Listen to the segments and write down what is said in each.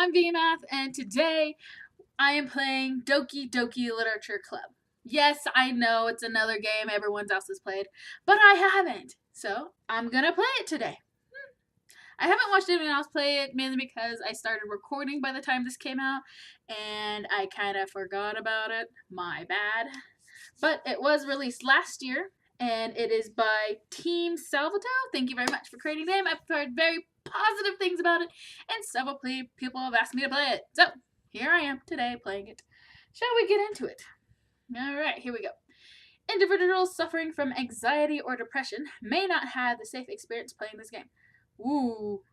I'm VMath, and today I am playing Doki Literature Club. Yes, I know it's another game everyone else has played, but I haven't, so I'm gonna play it today. I haven't watched anyone else play it, mainly because I started recording by the time this came out, and I kind of forgot about it. My bad. But it was released last year, and it is by Team Salvato. Thank you very much for creating the game. I've heard very positive things about it, and several people have asked me to play it. So, here I am today playing it. Shall we get into it? Alright, here we go. Individuals suffering from anxiety or depression may not have the safe experience playing this game. Ooh.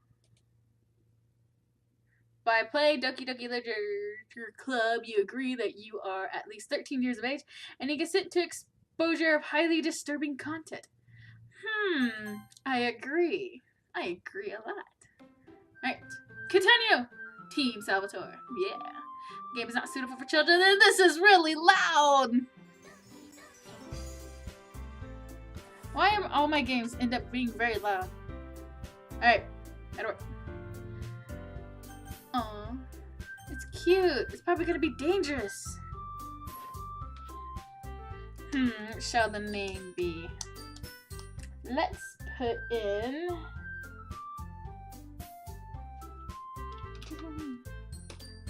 By playing Doki Literature Club, you agree that you are at least 13 years of age, and you consent to exposure of highly disturbing content. I agree. I agree a lot. Alright, continue! Team Salvatore. Yeah. The game is not suitable for children, and this is really loud! Why are all my games end up being very loud? Alright, that'll work. Aw, it's cute. It's probably gonna be dangerous. What shall the name be? Let's put in...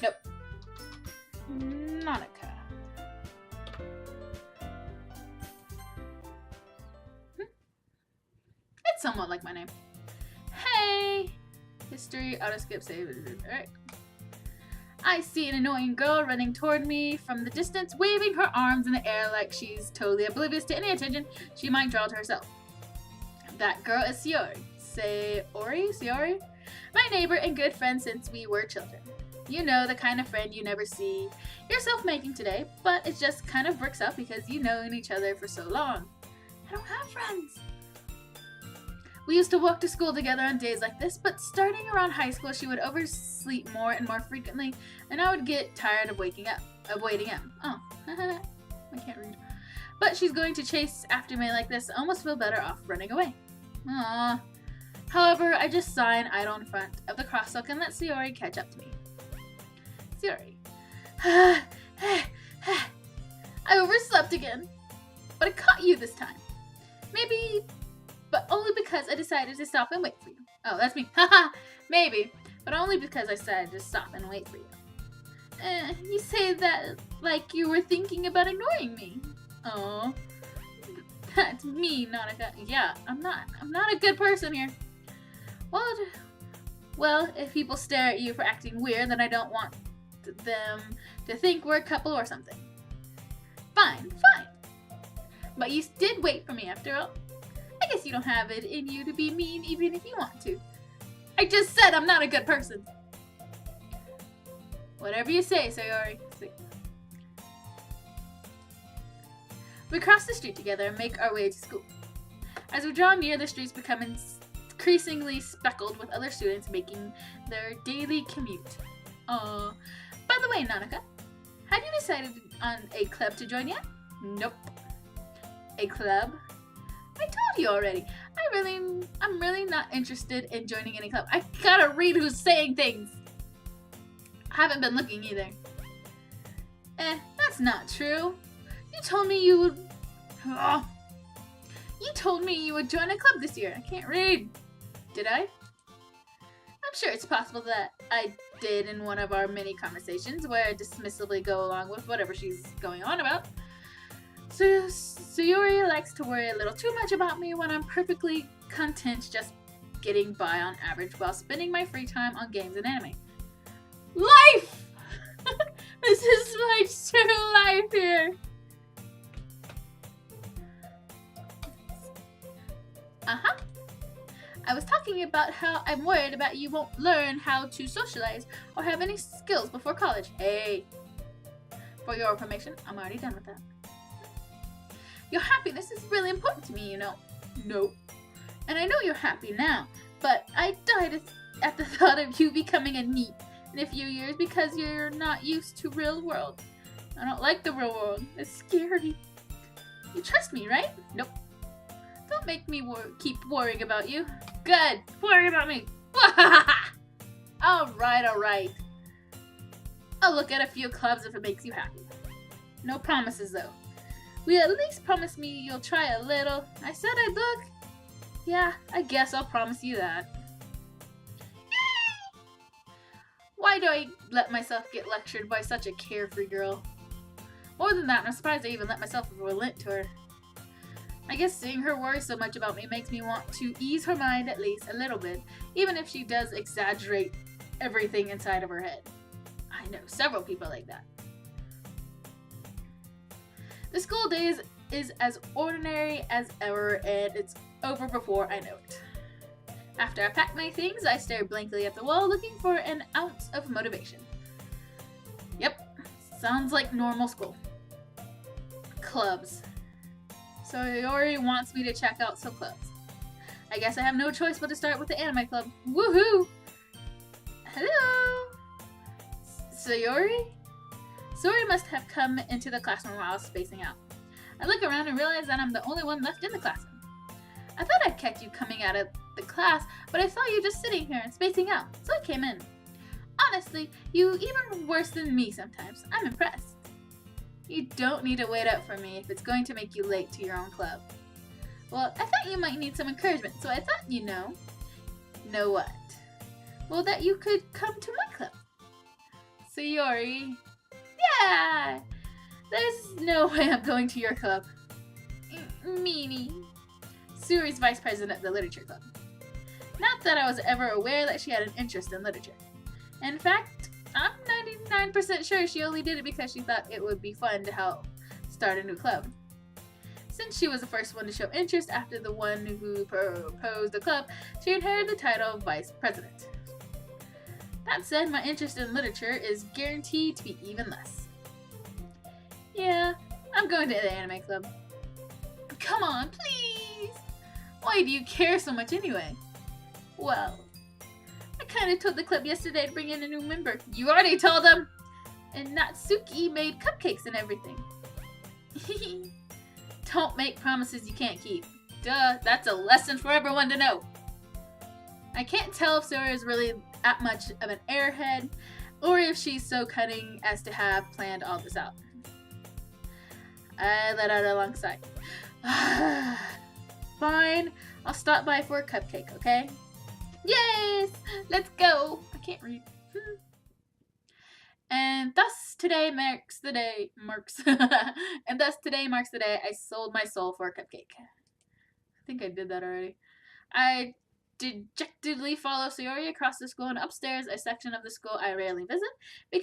Nope. Monica. It's somewhat like my name. Hey! History, auto skip, save. Alright. I see an annoying girl running toward me from the distance, waving her arms in the air like she's totally oblivious to any attention she might draw to herself. That girl is Sayori. Sayori? My neighbor and good friend since we were children. You know, the kind of friend you never see yourself making today, but it just kind of works out because you've known each other for so long. I don't have friends. We used to walk to school together on days like this, but starting around high school, she would oversleep more and more frequently, and I would get tired of waiting up. Oh, I can't read. But she's going to chase after me like this. I almost feel better off running away. Aww. However, I just sigh and idle in front of the crosswalk and let Sayori catch up to me. Sayori. I overslept again, but I caught you this time. Maybe... but only because I decided to stop and wait for you. Oh, that's me. Haha, maybe. But only because I decided to stop and wait for you. You say that like you were thinking about ignoring me. Oh, that's me, Monica. Yeah, I'm not a good person here. Well, if people stare at you for acting weird, then I don't want them to think we're a couple or something. Fine. But you did wait for me after all. I guess you don't have it in you to be mean even if you want to. I just said I'm not a good person. Whatever you say, Sayori. We cross the street together and make our way to school. As we draw near, the streets become increasingly speckled with other students making their daily commute. Oh, by the way, Monica, have you decided on a club to join yet? Nope. A club? I told you already. I'm really not interested in joining any club. I gotta read who's saying things. I haven't been looking either. That's not true. You told me you would... Oh. You told me you would join a club this year. I can't read. Did I? I'm sure it's possible that I did in one of our many conversations where I dismissively go along with whatever she's going on about. So Sayori likes to worry a little too much about me when I'm perfectly content just getting by on average while spending my free time on games and anime. Life! This is my true life here. I was talking about how I'm worried about you won't learn how to socialize or have any skills before college. Hey, for your information, I'm already done with that. Your happiness is really important to me, you know. No. And I know you're happy now, but I died at the thought of you becoming a NEET in a few years because you're not used to real world. I don't like the real world. It's scary. You trust me, right? Nope. Don't make me keep worrying about you. Good. Worry about me. Alright. I'll look at a few clubs if it makes you happy. No promises, though. Will you at least promise me you'll try a little? I said I'd look. Yeah, I guess I'll promise you that. Yay! Why do I let myself get lectured by such a carefree girl? More than that, I'm surprised I even let myself relent to her. I guess seeing her worry so much about me makes me want to ease her mind at least a little bit, even if she does exaggerate everything inside of her head. I know several people like that. The school day is as ordinary as ever, and it's over before I know it. After I pack my things, I stare blankly at the wall, looking for an ounce of motivation. Yep, sounds like normal school. Clubs. So Sayori wants me to check out some clubs. I guess I have no choice but to start with the anime club. Woohoo! Hello! Sayori? Sayori must have come into the classroom while I was spacing out. I look around and realize that I'm the only one left in the classroom. I thought I'd catch you coming out of the class, but I saw you just sitting here and spacing out, so I came in. Honestly, you even worse than me sometimes. I'm impressed. You don't need to wait up for me if it's going to make you late to your own club. Well, I thought you might need some encouragement, so I thought you know. Know what? Well, that you could come to my club. Sayori. Yeah! There's no way I'm going to your club. Meanie. Sayori's vice president of the literature club. Not that I was ever aware that she had an interest in literature. In fact, I'm 99% sure she only did it because she thought it would be fun to help start a new club. Since she was the first one to show interest after the one who proposed the club, she inherited the title of vice president. That said, my interest in literature is guaranteed to be even less. Yeah, I'm going to the anime club. Come on, please! Why do you care so much anyway? Well, I kinda told the club yesterday to bring in a new member. You already told them! And Natsuki made cupcakes and everything. Don't make promises you can't keep. Duh, that's a lesson for everyone to know. I can't tell if Sayori is really that much of an airhead, or if she's so cunning as to have planned all this out. I let out a long sigh. Fine, I'll stop by for a cupcake, okay? Yes! Let's go! I can't read. And thus today marks the day I sold my soul for a cupcake. I think I did that already. I dejectedly follow Sayori across the school and upstairs, a section of the school I rarely visit,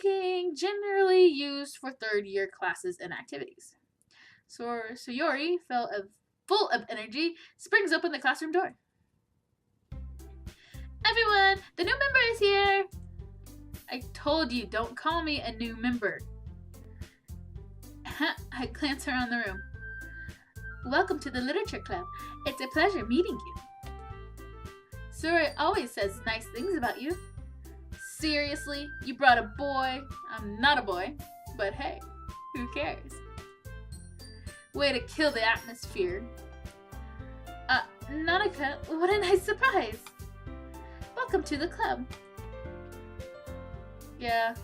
being generally used for third-year classes and activities. So Sayori, full of energy, springs open the classroom door. Everyone, the new member is here! I told you, don't call me a new member. I glance around the room. Welcome to the literature club. It's a pleasure meeting you. Sayori always says nice things about you. Seriously? You brought a boy? I'm not a boy, but hey, who cares? Way to kill the atmosphere. Nanika, what a nice surprise. Welcome to the club. Yeah,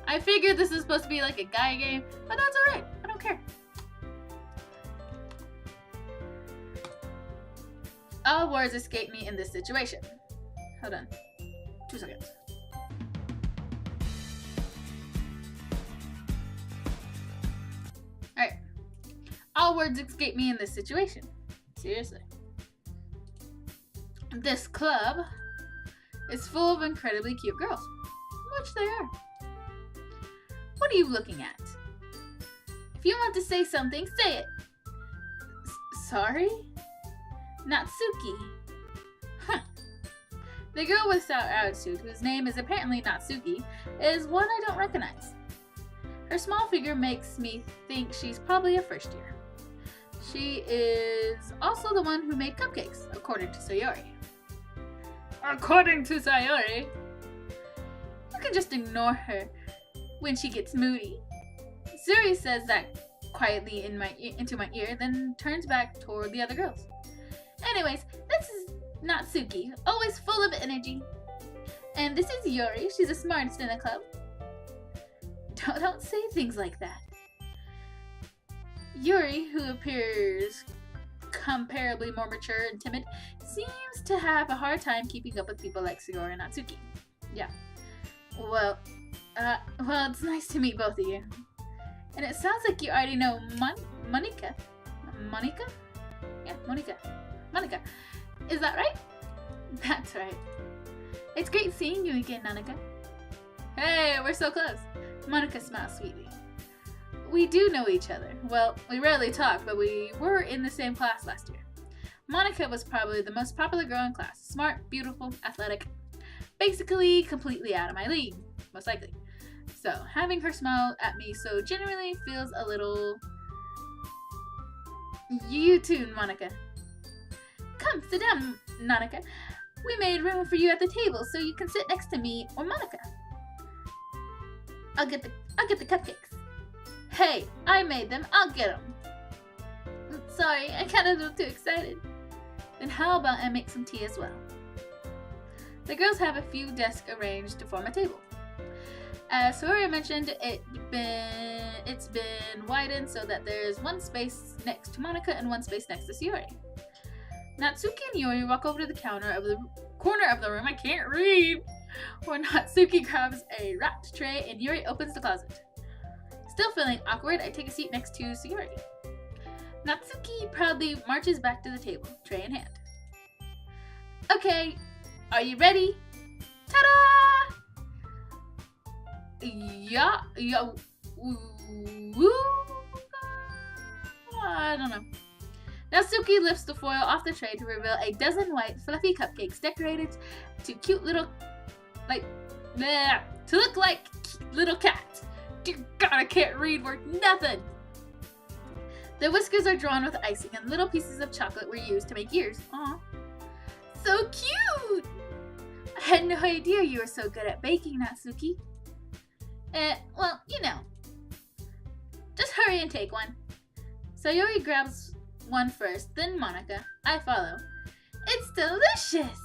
I figured this is supposed to be like a guy game, but that's alright. I don't care. All words escape me in this situation. Hold on. 2 seconds. Alright. All words escape me in this situation. Seriously. This club is full of incredibly cute girls. Which they are. What are you looking at? If you want to say something, say it. Sorry? Natsuki. Huh. The girl with sour attitude, whose name is apparently Natsuki, is one I don't recognize. Her small figure makes me think she's probably a first year. She is also the one who made cupcakes, according to Sayori. According to Sayori? You can just ignore her when she gets moody. Sayori says that quietly into my ear, then turns back toward the other girls. Anyways, this is Natsuki, always full of energy. And this is Yori, she's the smartest in the club. Don't say things like that. Yuri, who appears comparably more mature and timid, seems to have a hard time keeping up with people like Sayori and Natsuki. Yeah. Well, it's nice to meet both of you. And it sounds like you already know Monika. Monika? Yeah, Monika. Monika. Is that right? That's right. It's great seeing you again, Nanika. Hey, we're so close. Monika smiles sweetly. We do know each other. Well, we rarely talk, but we were in the same class last year. Monika was probably the most popular girl in class. Smart, beautiful, athletic. Basically, completely out of my league, most likely. So, having her smile at me so genuinely feels a little... You too, Monika. Come, sit down, Nanika. We made room for you at the table so you can sit next to me or Monika. I'll get the cupcakes. Hey, I made them. I'll get them. Sorry, I got a little too excited. Then how about I make some tea as well? The girls have a few desks arranged to form a table. As Sayori mentioned, it's been widened so that there's one space next to Monika and one space next to Sayori. Natsuki and Yuri walk over to the corner of the room. I can't read. Where Natsuki grabs a wrapped tray and Yuri opens the closet. Still feeling awkward, I take a seat next to Sayori. Natsuki proudly marches back to the table, tray in hand. Okay, are you ready? Ta-da! Woo! I don't know. Natsuki lifts the foil off the tray to reveal a dozen white, fluffy cupcakes decorated to cute little, to look like little cats. Dear God, I can't read worth nothing. The whiskers are drawn with icing and little pieces of chocolate were used to make ears. Aw. So cute! I had no idea you were so good at baking, Natsuki. Well, you know. Just hurry and take one. Sayori grabs one first, then Monika. I follow. It's delicious!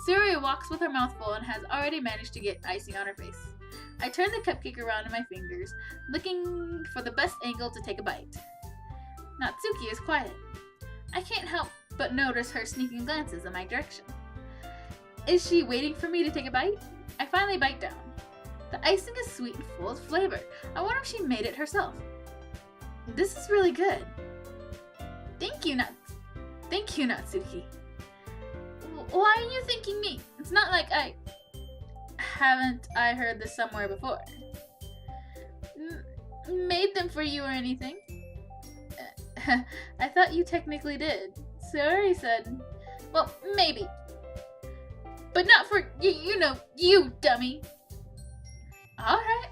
Sayori walks with her mouth full and has already managed to get icing on her face. I turn the cupcake around in my fingers, looking for the best angle to take a bite. Natsuki is quiet. I can't help but notice her sneaking glances in my direction. Is she waiting for me to take a bite? I finally bite down. The icing is sweet and full of flavor. I wonder if she made it herself. This is really good. Thank you, Natsuki. Why are you thanking me? It's not like haven't I heard this somewhere before? Made them for you or anything? I thought you technically did. Sayori said, well, maybe. But not for, you dummy. Alright.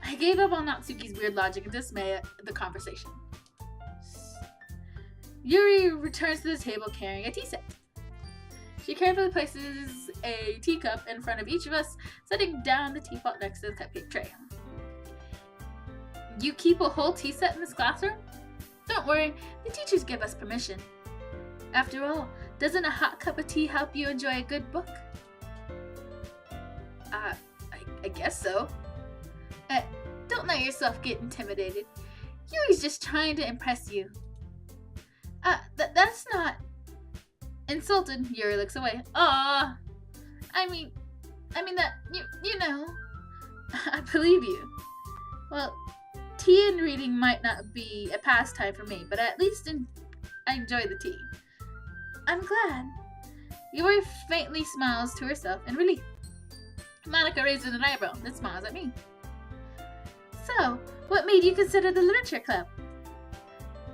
I gave up on Natsuki's weird logic and dismay at the conversation. Yuri returns to the table carrying a tea set. She carefully places a teacup in front of each of us, setting down the teapot next to the cupcake tray. You keep a whole tea set in this classroom? Don't worry, the teachers give us permission. After all, doesn't a hot cup of tea help you enjoy a good book? I guess so. Don't let yourself get intimidated. Yuri's just trying to impress you. That's not... Insulted, Yuri looks away. I mean that, you know. I believe you. Well, tea and reading might not be a pastime for me, but at least I enjoy the tea. I'm glad. Yuri faintly smiles to herself in relief. Monika raises an eyebrow, then smiles at me. So, what made you consider the literature club?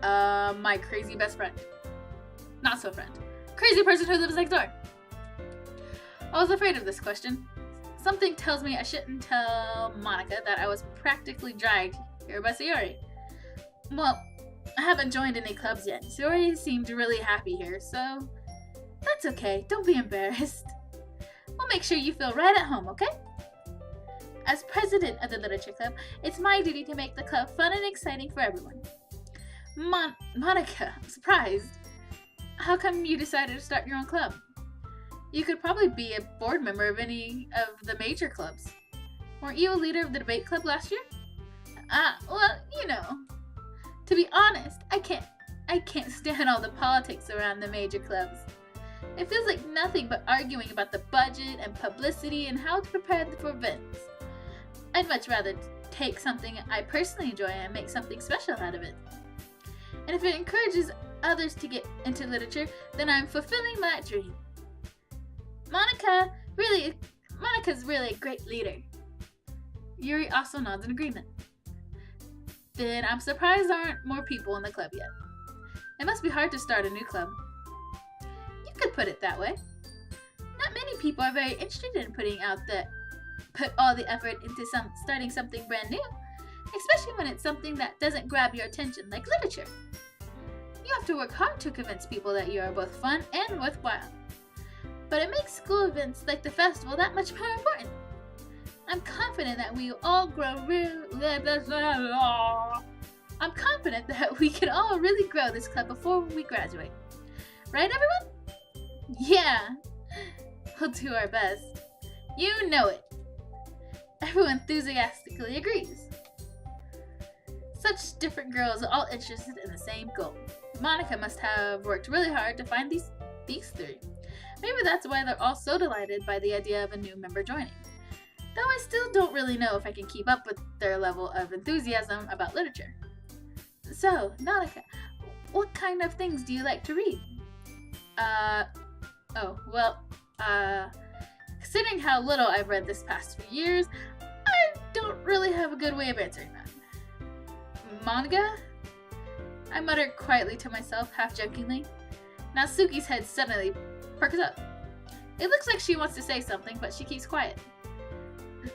My crazy best friend. Not so friend. Crazy person who lives next door. I was afraid of this question. Something tells me I shouldn't tell Monika that I was practically dragged here by Sayori. Well, I haven't joined any clubs yet. Sayori seemed really happy here, so that's okay. Don't be embarrassed. We'll make sure you feel right at home, okay? As president of the literature club, it's my duty to make the club fun and exciting for everyone. Monika, I'm surprised. How come you decided to start your own club? You could probably be a board member of any of the major clubs. Weren't you a leader of the debate club last year? Well, you know. To be honest, I can't stand all the politics around the major clubs. It feels like nothing but arguing about the budget and publicity and how to prepare for events. I'd much rather take something I personally enjoy and make something special out of it. And if it encourages others to get into literature, then I'm fulfilling that dream. Monika's really a great leader. Yuri also nods in agreement. Then I'm surprised there aren't more people in the club yet. It must be hard to start a new club. You could put it that way. Not many people are very interested in put all the effort into starting something brand new, especially when it's something that doesn't grab your attention, like literature. You have to work hard to convince people that you are both fun and worthwhile. But it makes school events like the festival that much more important. I'm confident that we all I'm confident that we can all really grow this club before we graduate. Right, everyone? Yeah. We'll do our best. You know it. Everyone enthusiastically agrees. Such different girls are all interested in the same goal. Monika must have worked really hard to find these three. Maybe that's why they're all so delighted by the idea of a new member joining. Though I still don't really know if I can keep up with their level of enthusiasm about literature. So, Monika, what kind of things do you like to read? Considering how little I've read this past few years, I don't really have a good way of answering that. Manga? I muttered quietly to myself, half jokingly. Natsuki's head suddenly perks up. It looks like she wants to say something, but she keeps quiet.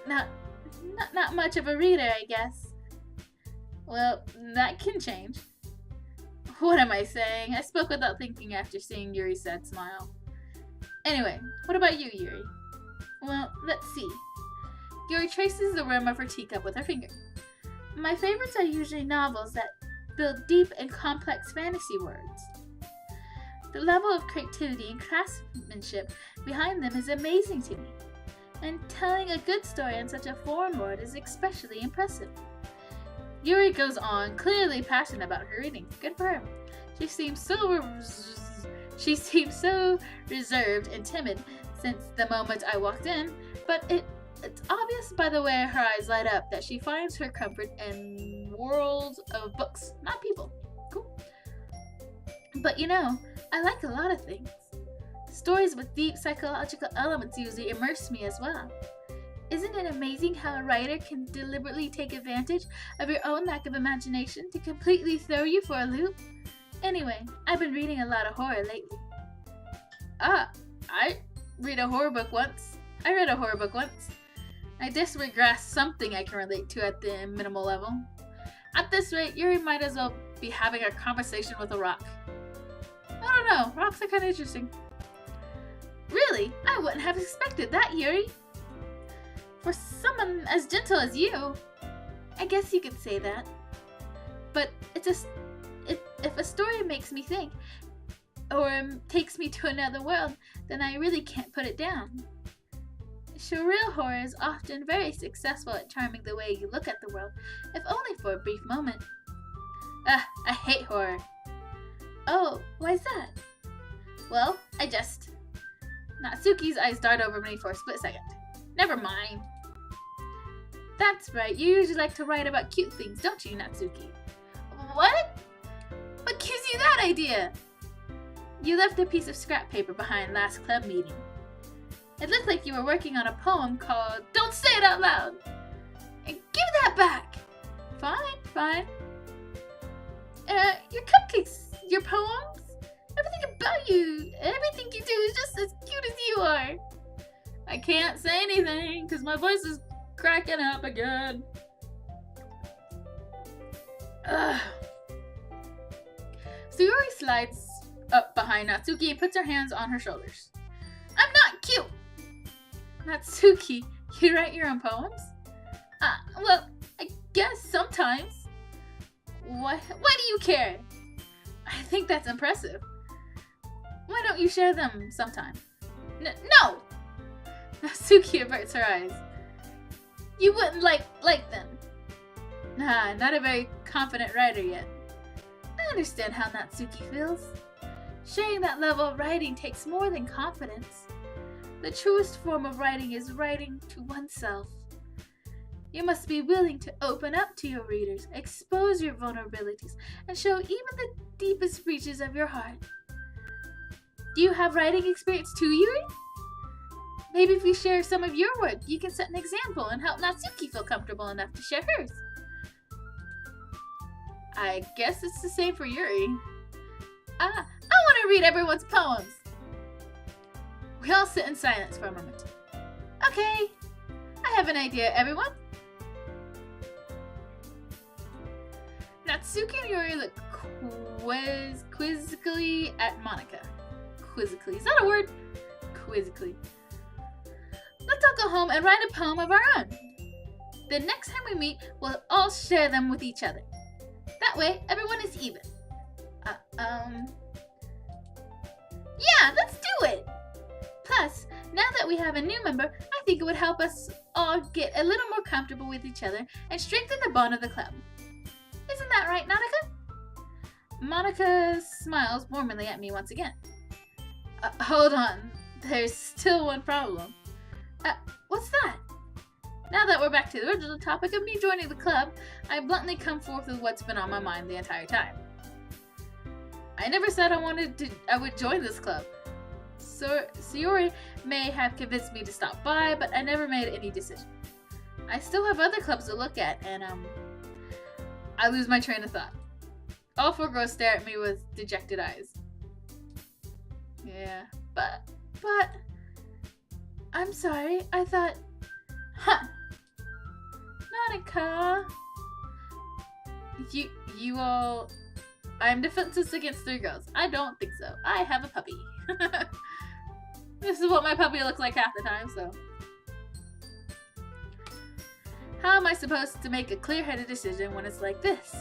Not much of a reader, I guess. Well, that can change. What am I saying? I spoke without thinking after seeing Yuri's sad smile. Anyway, what about you, Yuri? Well, let's see. Yuri traces the rim of her teacup with her finger. My favorites are usually novels that build deep and complex fantasy worlds. The level of creativity and craftsmanship behind them is amazing to me, and telling a good story in such a foreign world is especially impressive. Yuri goes on, clearly passionate about her reading. Good for her. She seems so reserved and timid since the moment I walked in, but it's obvious by the way her eyes light up that she finds her comfort in worlds of books, not people. Cool. But you know, I like a lot of things. Stories with deep psychological elements usually immerse me as well. Isn't it amazing how a writer can deliberately take advantage of your own lack of imagination to completely throw you for a loop? Anyway, I've been reading a lot of horror lately. I read a horror book once. I desperately grasp something I can relate to at the minimal level. At this rate, Yuri might as well be having a conversation with a rock. I don't know, rocks are kind of interesting. Really? I wouldn't have expected that, Yuri. For someone as gentle as you, I guess you could say that. But if a story makes me think, or takes me to another world, then I really can't put it down. Surreal horror is often very successful at charming the way you look at the world, if only for a brief moment. I hate horror. Oh, why's that? Well, Natsuki's eyes dart over me for a split second. Never mind. That's right, you usually like to write about cute things, don't you, Natsuki? What? What gives you that idea? You left a piece of scrap paper behind last club meeting. It looked like you were working on a poem called Don't Say It Out Loud! And give that back! Fine. Your cupcakes, your poems, everything about you, everything you do is just as cute as you are. I can't say anything because my voice is cracking up again. Ugh. Suyori slides up behind Natsuki and puts her hands on her shoulders. I'm not cute! Natsuki, you write your own poems? Well, I guess sometimes. Why do you care? I think that's impressive. Why don't you share them sometime? No! Natsuki averts her eyes. You wouldn't like them. Nah, not a very confident writer yet. I understand how Natsuki feels. Sharing that level of writing takes more than confidence. The truest form of writing is writing to oneself. You must be willing to open up to your readers, expose your vulnerabilities, and show even the deepest reaches of your heart. Do you have writing experience too, Yuri? Maybe if you share some of your work, you can set an example and help Natsuki feel comfortable enough to share hers. I guess it's the same for Yuri. I want to read everyone's poems. We all sit in silence for a moment. Okay, I have an idea, everyone. Natsuki and Yuri look quizzically at Monika. Quizzically. Is that a word? Quizzically. Let's all go home and write a poem of our own. The next time we meet, we'll all share them with each other. That way, everyone is even. Yeah, let's do it! Plus, now that we have a new member, I think it would help us all get a little more comfortable with each other and strengthen the bond of the club. Isn't that right, Monika? Monika smiles warmly at me once again. Hold on. There's still one problem. What's that? Now that we're back to the original topic of me joining the club, I bluntly come forth with what's been on my mind the entire time. I never said I would join this club. Sayori may have convinced me to stop by, but I never made any decision. I still have other clubs to look at, and I lose my train of thought. All four girls stare at me with dejected eyes. Yeah, but I'm sorry, I thought, Monika, you all, I'm defenseless against three girls. I don't think so. I have a puppy. This is what my puppy looks like half the time, so. How am I supposed to make a clear-headed decision when it's like this?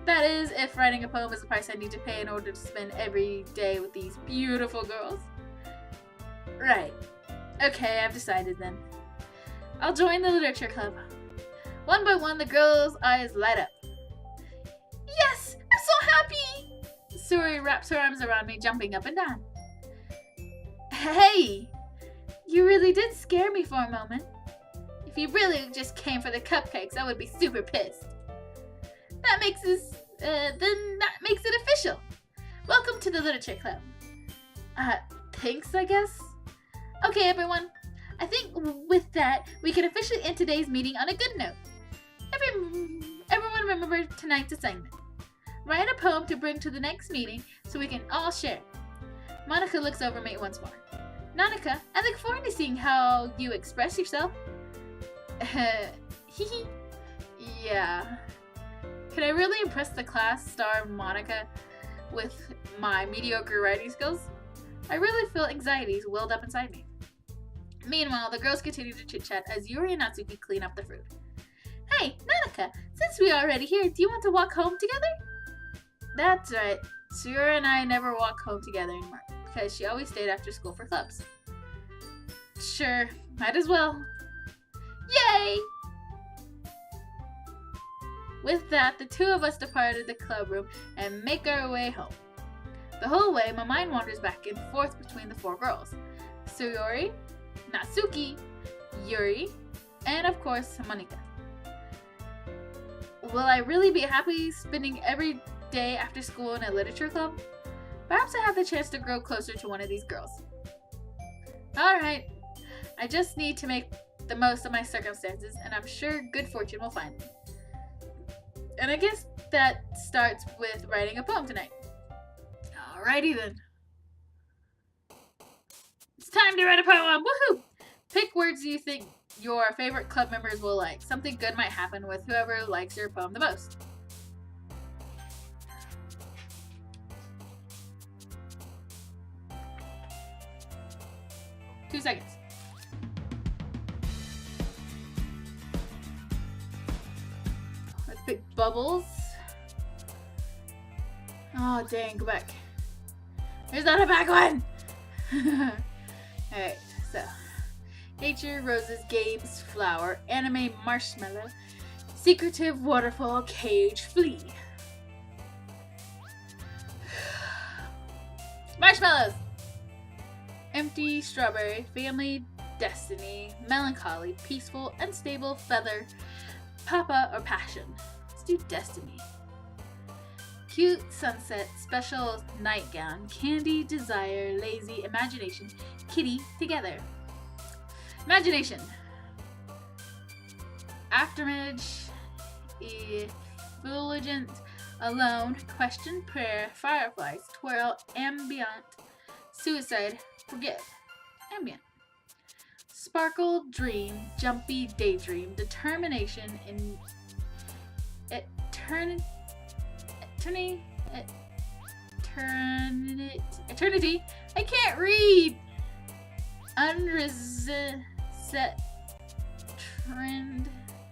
That is, if writing a poem is the price I need to pay in order to spend every day with these beautiful girls. Right. Okay, I've decided then. I'll join the literature club. One by one, the girls' eyes light up. Yes! I'm so happy! Suri wraps her arms around me, jumping up and down. Hey! You really did scare me for a moment. If you really just came for the cupcakes, I would be super pissed. That makes it official. Welcome to the literature club. Thanks, I guess? Okay, everyone. I think with that, we can officially end today's meeting on a good note. Everyone remember tonight's assignment. Write a poem to bring to the next meeting so we can all share. Monika looks over me once more. Monika, I look forward to seeing how you express yourself. Yeah. Could I really impress the class star Monika with my mediocre writing skills? I really feel anxieties welled up inside me. Meanwhile, the girls continue to chit-chat as Yuri and Natsuki clean up the food. Hey, Monika, since we are already here, do you want to walk home together? That's right. Sayori and I never walk home together anymore, because she always stayed after school for clubs. Sure, might as well. Yay! With that, the two of us departed the club room and make our way home. The whole way, my mind wanders back and forth between the four girls. Sayori, Natsuki, Yuri, and of course, Monika. Will I really be happy spending every day after school in a literature club? Perhaps I have the chance to grow closer to one of these girls. Alright, I just need to make the most of my circumstances, and I'm sure good fortune will find me. And I guess that starts with writing a poem tonight. Alrighty then. It's time to write a poem! Woohoo! Pick words you think your favorite club members will like. Something good might happen with whoever likes your poem the most. Two seconds. Let's pick bubbles. Oh dang, go back. There's not a back one! Alright, so. Nature, roses, Gabe's flower, anime marshmallow, secretive waterfall, cage, flea. Marshmallows! Empty, strawberry, family, destiny, melancholy, peaceful, unstable, feather, papa, or passion. Let's do destiny. Cute, sunset, special, nightgown, candy, desire, lazy, imagination, kitty, together. Imagination. Afterimage, effulgent, alone, question, prayer, fireflies, twirl, ambient, suicide, forgive, ambient. Sparkle, dream, jumpy, daydream, determination, in eternity. I can't read. Unreset trend.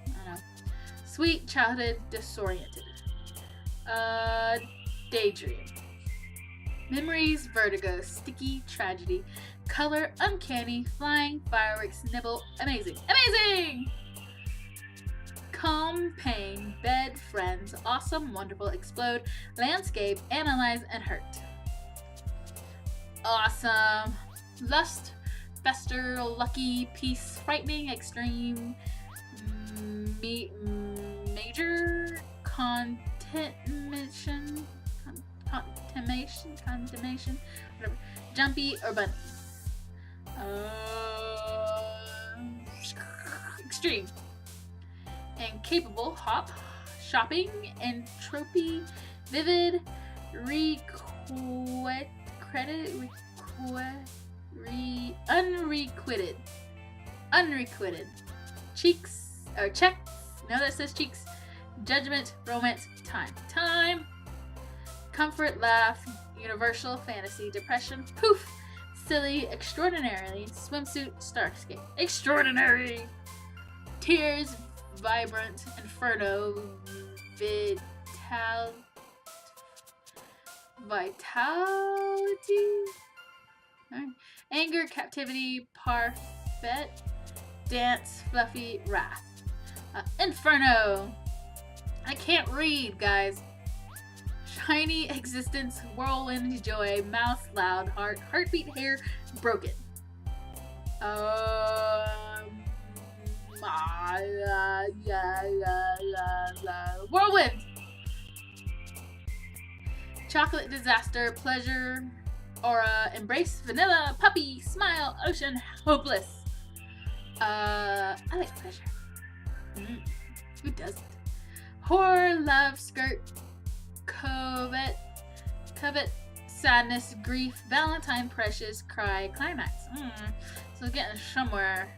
I don't know. Sweet childhood, disoriented. Daydream. Memories, vertigo, sticky, tragedy, color, uncanny, flying, fireworks, nibble, amazing. Amazing! Calm, pain, bed, friends, awesome, wonderful, explode, landscape, analyze, and hurt. Awesome. Lust, fester, lucky, peace, frightening, extreme, major, condemnation, whatever. Jumpy or bunny. Extreme. Incapable, hop, shopping, entropy, vivid, unrequited, cheeks, or checks, no that says cheeks, judgment, romance, time, comfort, laugh, universal, fantasy, depression, poof, silly, extraordinarily, swimsuit, starscape, extraordinary, tears, vibrant, inferno, vitality, right. Anger, captivity, parfait, dance, fluffy, wrath. Inferno. I can't read, guys. Shiny, existence, whirlwind, joy, mouth, loud, heart, heartbeat, hair, broken. Whirlwind. Chocolate, disaster, pleasure, aura, embrace, vanilla, puppy, smile, ocean, hopeless. I like pleasure. Who doesn't? Horror, love, skirt, covet, sadness, grief, valentine, precious, cry, climax. So getting somewhere.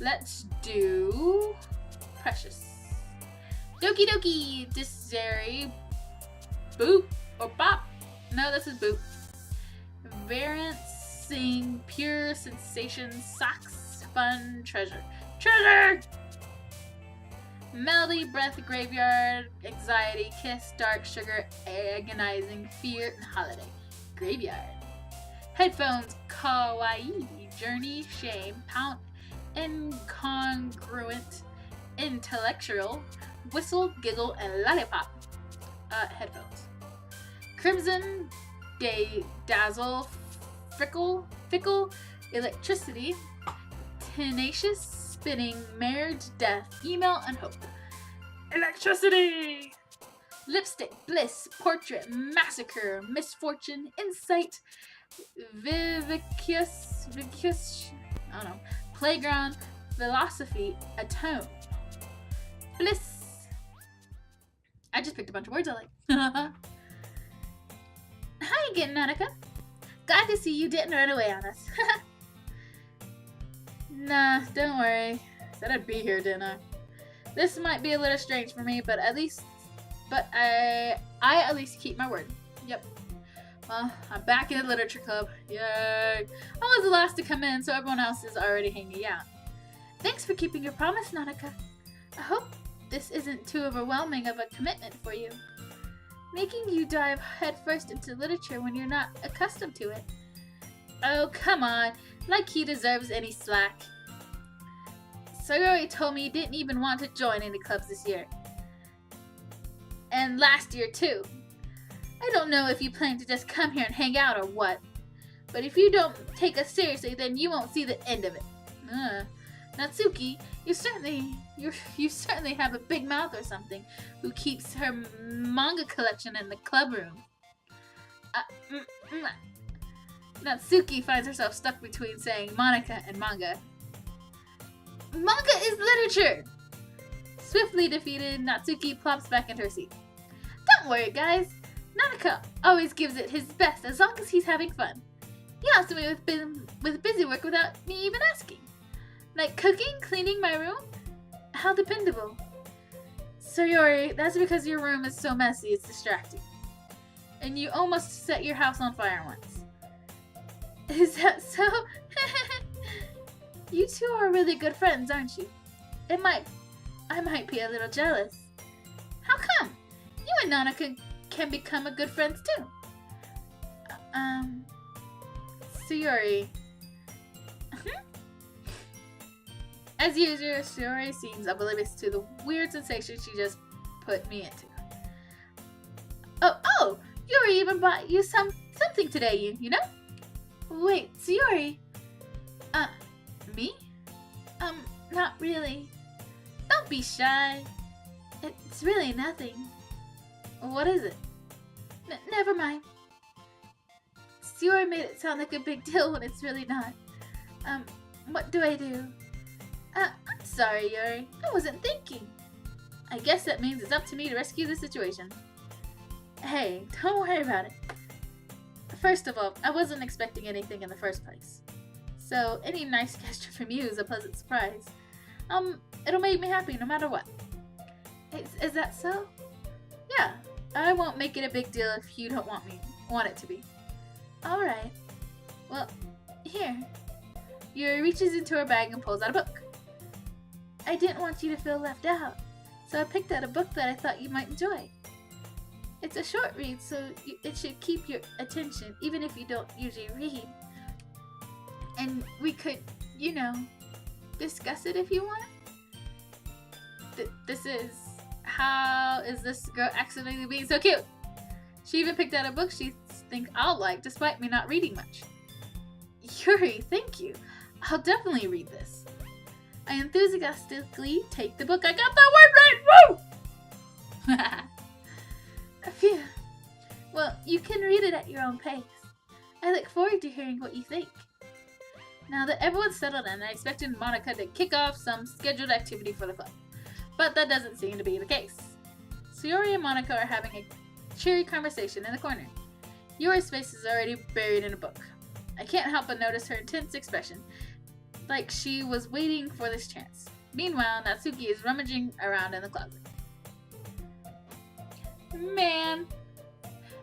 Let's do precious. Doki Doki, dysentery, boop or bop. No, this is boop. Variancing, pure sensation, socks, fun, treasure. Treasure! Melody, breath, graveyard, anxiety, kiss, dark, sugar, agonizing, fear, and holiday. Graveyard. Headphones, kawaii, journey, shame, pound, incongruent, intellectual, whistle, giggle, and lollipop. Headphones. Crimson, dazzle, fickle, electricity, tenacious, spinning, marriage, death, email, and hope. Electricity! Lipstick, bliss, portrait, massacre, misfortune, insight, vivacious, I don't know, playground, philosophy, atone. Bliss. I just picked a bunch of words I like. How you getting, Annika? Glad to see you didn't run away on us. Nah, don't worry. Said I'd be here, didn't I? This might be a little strange for me, but I at least keep my word. Yep. Well, I'm back in the literature club. Yay! I was the last to come in, so everyone else is already hanging out. Thanks for keeping your promise, Nautica. I hope this isn't too overwhelming of a commitment for you. Making you dive headfirst into literature when you're not accustomed to it. Oh, come on. Like he deserves any slack. Sayori told me he didn't even want to join any clubs this year. And last year too. I don't know if you plan to just come here and hang out or what. But if you don't take us seriously, then you won't see the end of it. Natsuki, you certainly have a big mouth or something, who keeps her manga collection in the club room. Natsuki finds herself stuck between saying Monica and manga. Manga is literature! Swiftly defeated, Natsuki plops back into her seat. Don't worry, guys. Nanaka always gives it his best as long as he's having fun. He helps me with busy work without me even asking. Like cooking, cleaning my room? How dependable. Sayori, that's because your room is so messy it's distracting. And you almost set your house on fire once. Is that so? You two are really good friends, aren't you? I might be a little jealous. How come? You and Nanaka can become a good friends too. Sayori. As usual, Sayori seems oblivious to the weird sensation she just put me into. Oh, Yuri even bought you something today, you know? Wait, Sayori. Me? Not really. Don't be shy. It's really nothing. What is it? Never mind. Sayori made it sound like a big deal when it's really not. What do I do? I'm sorry, Yuri. I wasn't thinking. I guess that means it's up to me to rescue the situation. Hey, don't worry about it. First of all, I wasn't expecting anything in the first place. So, any nice gesture from you is a pleasant surprise. It'll make me happy no matter what. Is that so? Yeah, I won't make it a big deal if you don't want it to be. Alright. Well, here. Yuri reaches into her bag and pulls out a book. I didn't want you to feel left out, so I picked out a book that I thought you might enjoy. It's a short read, so it should keep your attention, even if you don't usually read. And we could, discuss it if you want. This is... How is this girl accidentally being so cute? She even picked out a book she thinks I'll like, despite me not reading much. Yuri, thank you. I'll definitely read this. I enthusiastically take the book. I got that word right! Woo! Phew. Well, you can read it at your own pace. I look forward to hearing what you think. Now that everyone's settled in, I expected Monica to kick off some scheduled activity for the club. But that doesn't seem to be the case. Sayori and Monica are having a cheery conversation in the corner. Yuri's face is already buried in a book. I can't help but notice her intense expression, like she was waiting for this chance. Meanwhile, Natsuki is rummaging around in the closet. Man.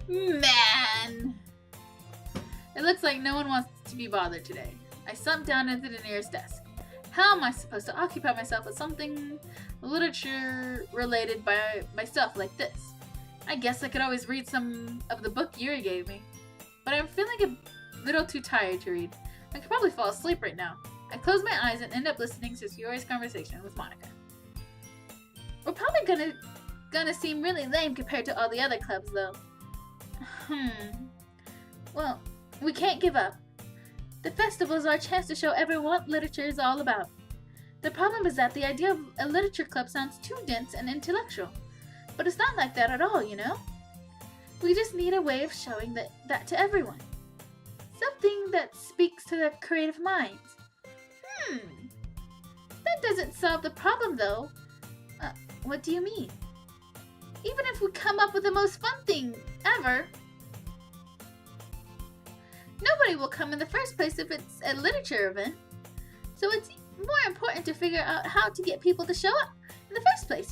It looks like no one wants to be bothered today. I slumped down into the nearest desk. How am I supposed to occupy myself with something literature related by myself like this? I guess I could always read some of the book Yuri gave me. But I'm feeling a little too tired to read. I could probably fall asleep right now. I close my eyes and end up listening to Yuri's conversation with Monica. We're probably gonna seem really lame compared to all the other clubs though. Well, we can't give up. The festival is our chance to show everyone what literature is all about. The problem is that the idea of a literature club sounds too dense and intellectual. But it's not like that at all, We just need a way of showing that to everyone. Something that speaks to their creative minds. That doesn't solve the problem though. What do you mean? Even if we come up with the most fun thing ever, nobody will come in the first place if it's a literature event. So it's more important to figure out how to get people to show up in the first place,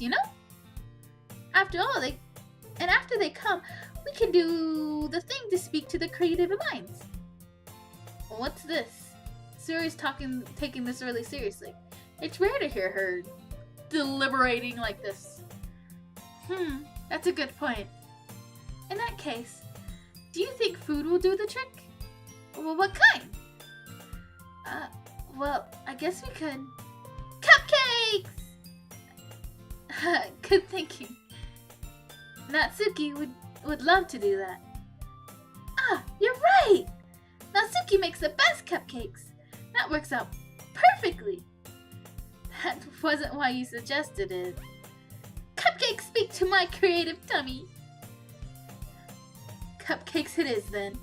After all, after they come, we can do the thing to speak to the creative minds. What's this? Suri's taking this really seriously. It's rare to hear her deliberating like this. That's a good point. In that case, do you think food will do the trick? Well, what kind? Well, I guess we could. Cupcakes! Good thinking. Natsuki would love to do that. Ah, you're right! Natsuki makes the best cupcakes. That works out perfectly. That wasn't why you suggested it. Cupcakes speak to my creative tummy. Cupcakes it is then.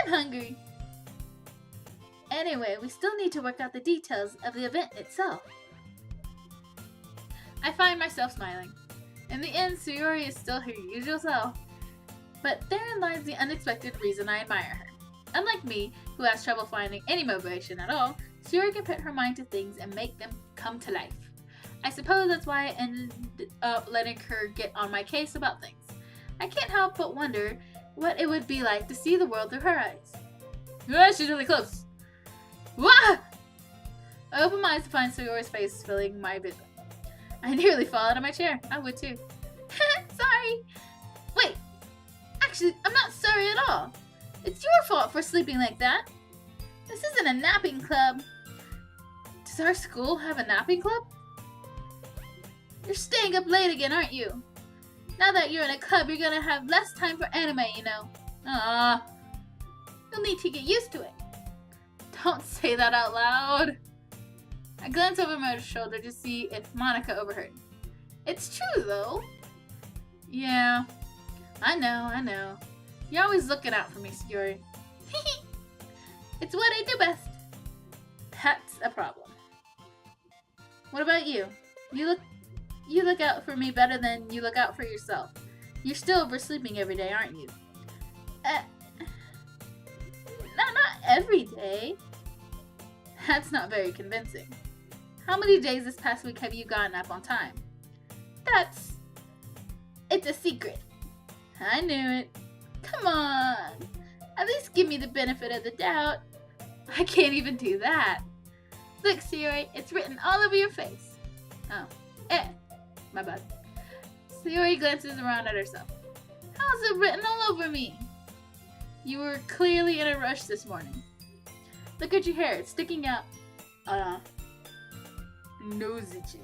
I'm hungry. Anyway, we still need to work out the details of the event itself. I find myself smiling. In the end, Sayori is still her usual self. But therein lies the unexpected reason I admire her. Unlike me, who has trouble finding any motivation at all, Sayori can put her mind to things and make them come to life. I suppose that's why I ended up letting her get on my case about things. I can't help but wonder what it would be like to see the world through her eyes. Ah, she's really close. Wah! I open my eyes to find Sayori's face filling my vision. I nearly fall out of my chair. I would too. Sorry. Wait. Actually, I'm not sorry at all. It's your fault for sleeping like that. This isn't a napping club. Does our school have a napping club? You're staying up late again, aren't you? Now that you're in a club, you're gonna have less time for anime, you know. You'll need to get used to it. Don't say that out loud. I glance over my shoulder to see if Monica overheard. It's true, though. Yeah, I know. You're always looking out for me, Sayori. It's what I do best. That's a problem. What about you? You look out for me better than you look out for yourself. You're still oversleeping every day, aren't you? Not every day. That's not very convincing. How many days this past week have you gotten up on time? It's a secret. I knew it. Come on. At least give me the benefit of the doubt. I can't even do that. Look, Sayori, it's written all over your face. Oh, my bad. Sayori glances around at herself. How's it written all over me? You were clearly in a rush this morning. Look at your hair, it's sticking out. Nose itches.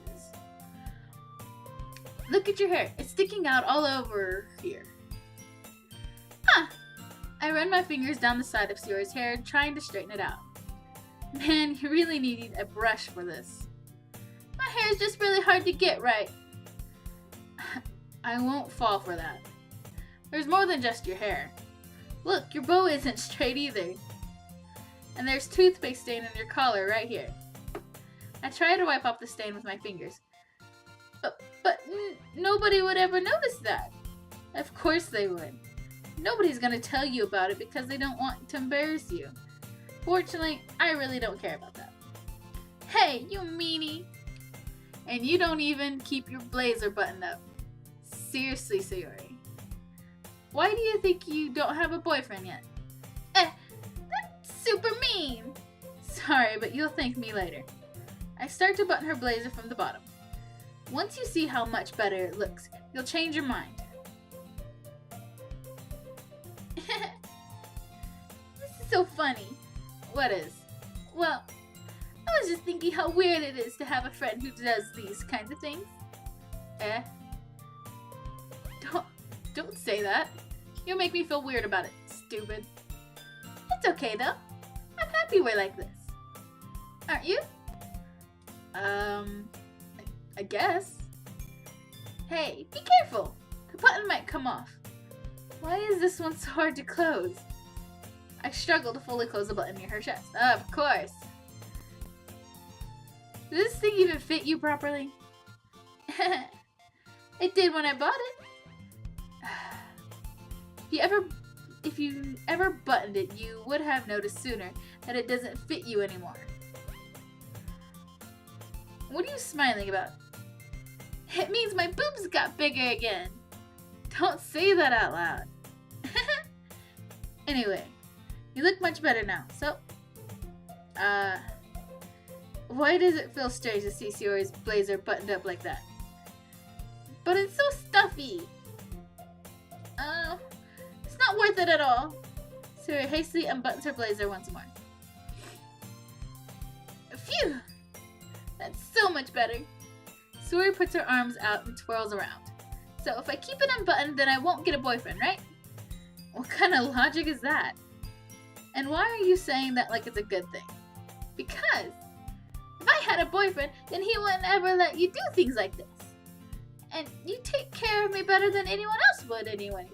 Look at your hair, it's sticking out all over here. I run my fingers down the side of Sayori's hair, trying to straighten it out. Man, you really need a brush for this. My hair is just really hard to get right. I won't fall for that. There's more than just your hair. Look, your bow isn't straight either. And there's toothpaste stain on your collar right here. I try to wipe off the stain with my fingers. But nobody would ever notice that. Of course they would. Nobody's gonna tell you about it because they don't want to embarrass you. Fortunately, I really don't care about that. Hey, you meanie! And you don't even keep your blazer buttoned up. Seriously, Sayori. Why do you think you don't have a boyfriend yet? That's super mean! Sorry, but you'll thank me later. I start to button her blazer from the bottom. Once you see how much better it looks, you'll change your mind. This is so funny. What is? Well, I was just thinking how weird it is to have a friend who does these kinds of things. Don't say that. You'll make me feel weird about it, stupid. It's okay though. I'm happy we're like this. Aren't you? I guess. Hey, be careful. The button might come off. Why is this one so hard to close? I struggle to fully close the button near her chest. Of course. Does this thing even fit you properly? It did when I bought it. If you ever buttoned it, you would have noticed sooner that it doesn't fit you anymore. What are you smiling about? It means my boobs got bigger again. Don't say that out loud. Anyway, you look much better now, so... why does it feel strange to see Sayori's blazer buttoned up like that? But it's so stuffy. It's not worth it at all. Sayori hastily unbuttons her blazer once more. Phew! That's so much better. Suri puts her arms out and twirls around. So if I keep it unbuttoned, then I won't get a boyfriend, right? What kind of logic is that? And why are you saying that like it's a good thing? Because if I had a boyfriend, then he wouldn't ever let you do things like this. And you take care of me better than anyone else would anyway.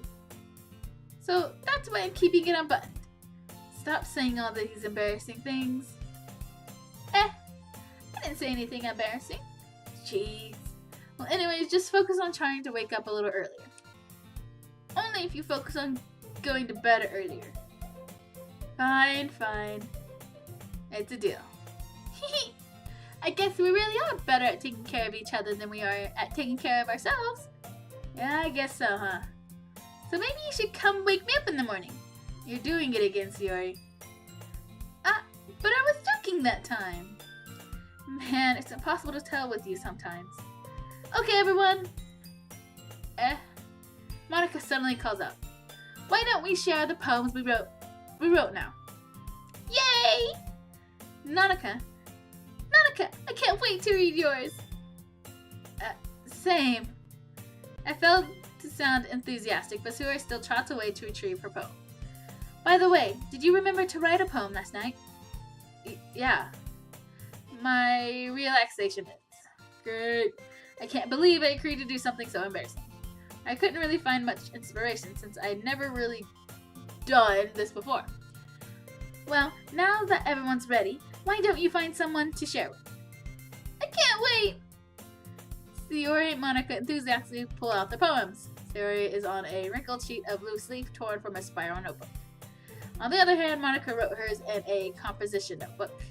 So that's why I'm keeping it unbuttoned. Stop saying all these embarrassing things. I didn't say anything embarrassing. Jeez. Well, anyways, just focus on trying to wake up a little earlier. Only if you focus on going to bed earlier. Fine. It's a deal. I guess we really are better at taking care of each other than we are at taking care of ourselves. Yeah, I guess so, huh? So maybe you should come wake me up in the morning. You're doing it again, Sayori. But I was joking that time. Man, it's impossible to tell with you sometimes. Okay, everyone. Monica suddenly calls out. Why don't we share the poems we wrote now? Yay! Nanaka, I can't wait to read yours. Same. I failed to sound enthusiastic, but Sayori still trots away to retrieve her poem. By the way, did you remember to write a poem last night? Yeah. My relaxation is. Great. I can't believe I agreed to do something so embarrassing. I couldn't really find much inspiration since I'd never really done this before. Well, now that everyone's ready, why don't you find someone to share with? I can't wait! Sayori and Monica enthusiastically pull out their poems. Sayori is on a wrinkled sheet of loose leaf torn from a spiral notebook. On the other hand, Monica wrote hers in a composition notebook.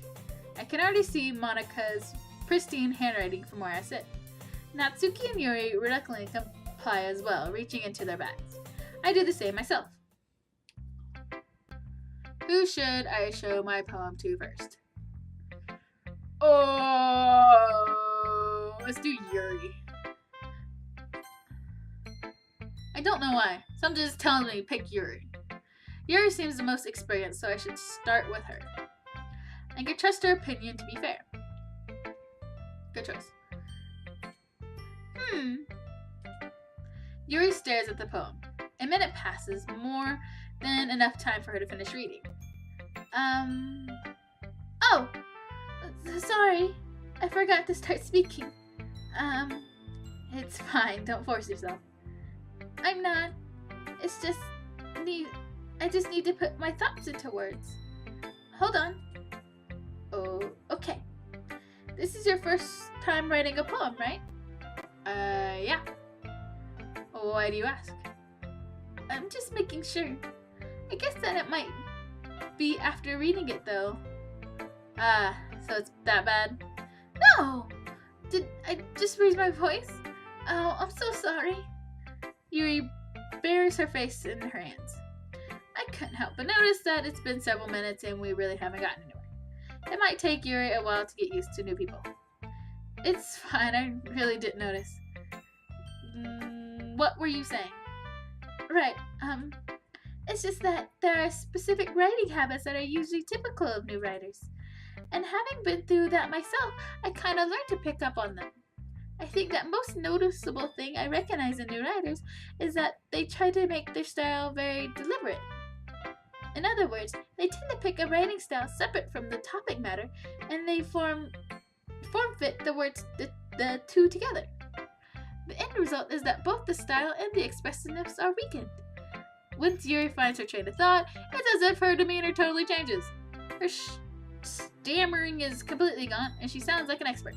I can already see Monica's pristine handwriting from where I sit. Natsuki and Yuri reluctantly comply as well, reaching into their bags. I do the same myself. Who should I show my poem to first? Oh, let's do Yuri. I don't know why. Something just tells me pick Yuri. Yuri seems the most experienced, so I should start with her. I can trust her opinion to be fair. Good choice. Yuri stares at the poem. A minute passes, more than enough time for her to finish reading. Oh! Sorry. I forgot to start speaking. It's fine. Don't force yourself. I'm not. It's just I just need to put my thoughts into words. Hold on. Oh, okay. This is your first time writing a poem, right? Yeah. Why do you ask? I'm just making sure. I guess that it might be after reading it, though. So it's that bad? No! Did I just raise my voice? Oh, I'm so sorry. Yuri buries her face in her hands. I couldn't help but notice that it's been several minutes and we really haven't gotten anywhere. It might take Yuri a while to get used to new people. It's fine, I really didn't notice. What were you saying? Right, it's just that there are specific writing habits that are usually typical of new writers. And having been through that myself, I kind of learned to pick up on them. I think that most noticeable thing I recognize in new writers is that they try to make their style very deliberate. In other words, they tend to pick a writing style separate from the topic matter, and they form fit the words the two together. The end result is that both the style and the expressiveness are weakened. Once Yuri finds her train of thought, it's as if her demeanor totally changes. Her stammering is completely gone, and she sounds like an expert.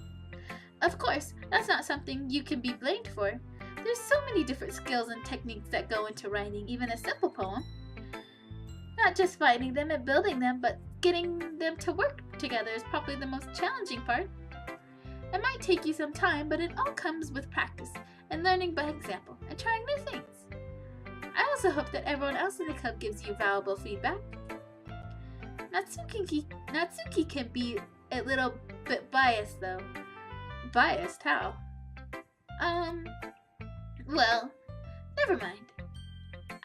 Of course, that's not something you can be blamed for. There's so many different skills and techniques that go into writing even a simple poem. Not just finding them and building them, but getting them to work together is probably the most challenging part. It might take you some time, but it all comes with practice and learning by example and trying new things. I also hope that everyone else in the club gives you valuable feedback. Natsuki can be a little bit biased though. Biased? How? Well, never mind.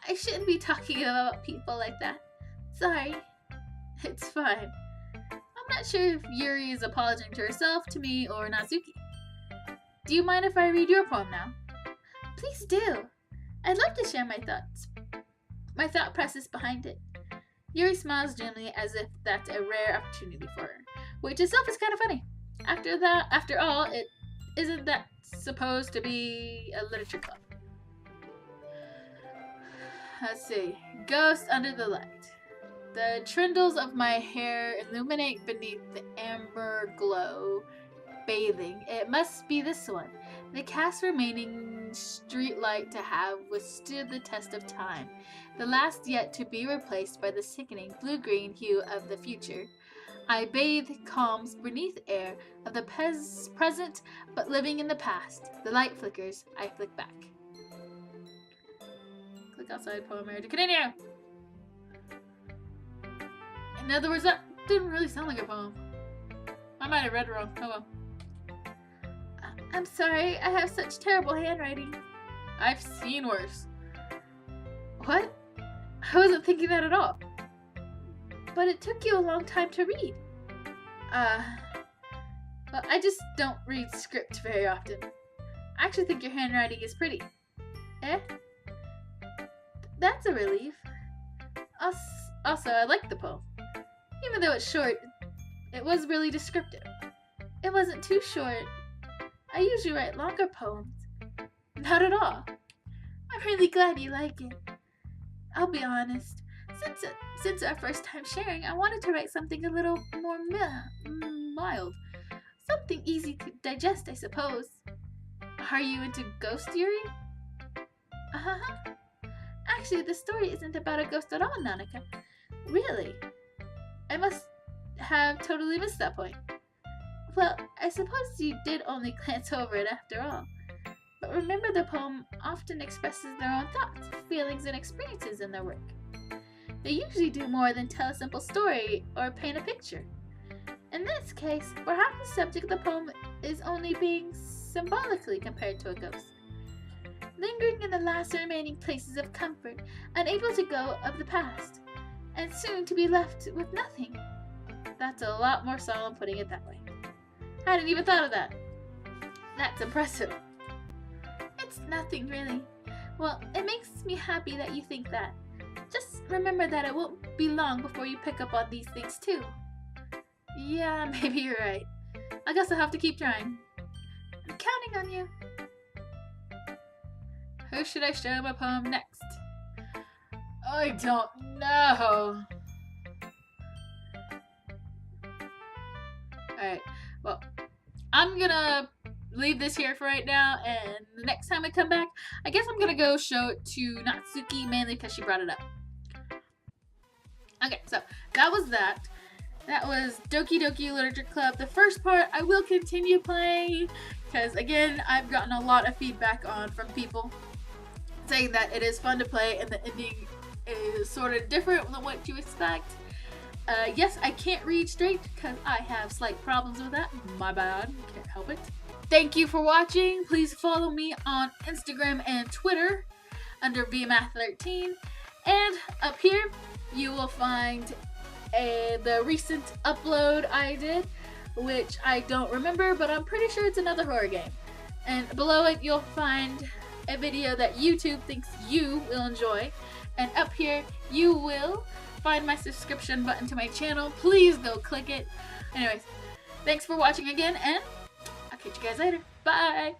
I shouldn't be talking about people like that. Sorry. It's fine. I'll I'm not sure if Yuri is apologizing to herself, to me, or Natsuki. Do you mind if I read your poem now? Please do. I'd love to share my thoughts. My thought process behind it. Yuri smiles gently as if that's a rare opportunity for her, which itself is kind of funny. After all, it isn't that supposed to be a literature club. Let's see. Ghost under the light. The trindles of my hair illuminate beneath the amber glow, bathing. It must be this one. The cast remaining street light to have withstood the test of time. The last yet to be replaced by the sickening blue-green hue of the future. I bathe calms beneath air of the present, but living in the past. The light flickers. I flick back. Click outside poem area to continue. In other words, that didn't really sound like a poem. I might have read wrong. Oh well. I'm sorry, I have such terrible handwriting. I've seen worse. What? I wasn't thinking that at all. But it took you a long time to read. Well, I just don't read script very often. I actually think your handwriting is pretty. Eh? That's a relief. Also, I like the poem. Even though it's short, it was really descriptive. It wasn't too short. I usually write longer poems. Not at all. I'm really glad you like it. I'll be honest. Since our first time sharing, I wanted to write something a little more mild. Something easy to digest, I suppose. Are you into ghost Yuri? Uh-huh. Actually, the story isn't about a ghost at all, Nanika. Really? I must have totally missed that point. Well, I suppose you did only glance over it after all. But remember, the poem often expresses their own thoughts, feelings, and experiences in their work. They usually do more than tell a simple story or paint a picture. In this case, perhaps the subject of the poem is only being symbolically compared to a ghost. Lingering in the last remaining places of comfort, unable to go of the past, and soon to be left with nothing. That's a lot more solemn putting it that way. I hadn't even thought of that. That's impressive. It's nothing really. Well, it makes me happy that you think that. Just remember that it won't be long before you pick up on these things too. Yeah, maybe you're right. I guess I'll have to keep trying. I'm counting on you. Who should I show my poem next? I don't know. Alright, well, I'm gonna leave this here for right now, and the next time I come back, I guess I'm gonna go show it to Natsuki, mainly because she brought it up. Okay, so that was that. That was Doki Doki Literature Club. The first part I will continue playing, because again, I've gotten a lot of feedback on from people saying that it is fun to play and the ending is sort of different than what you expect. Yes, I can't read straight because I have slight problems with that. My bad. Can't help it. Thank you for watching. Please follow me on Instagram and Twitter under VMath13. And up here, you will find the recent upload I did, which I don't remember, but I'm pretty sure it's another horror game. And below it, you'll find a video that YouTube thinks you will enjoy. And up here, you will find my subscription button to my channel. Please go click it. Anyways, thanks for watching again, and I'll catch you guys later. Bye!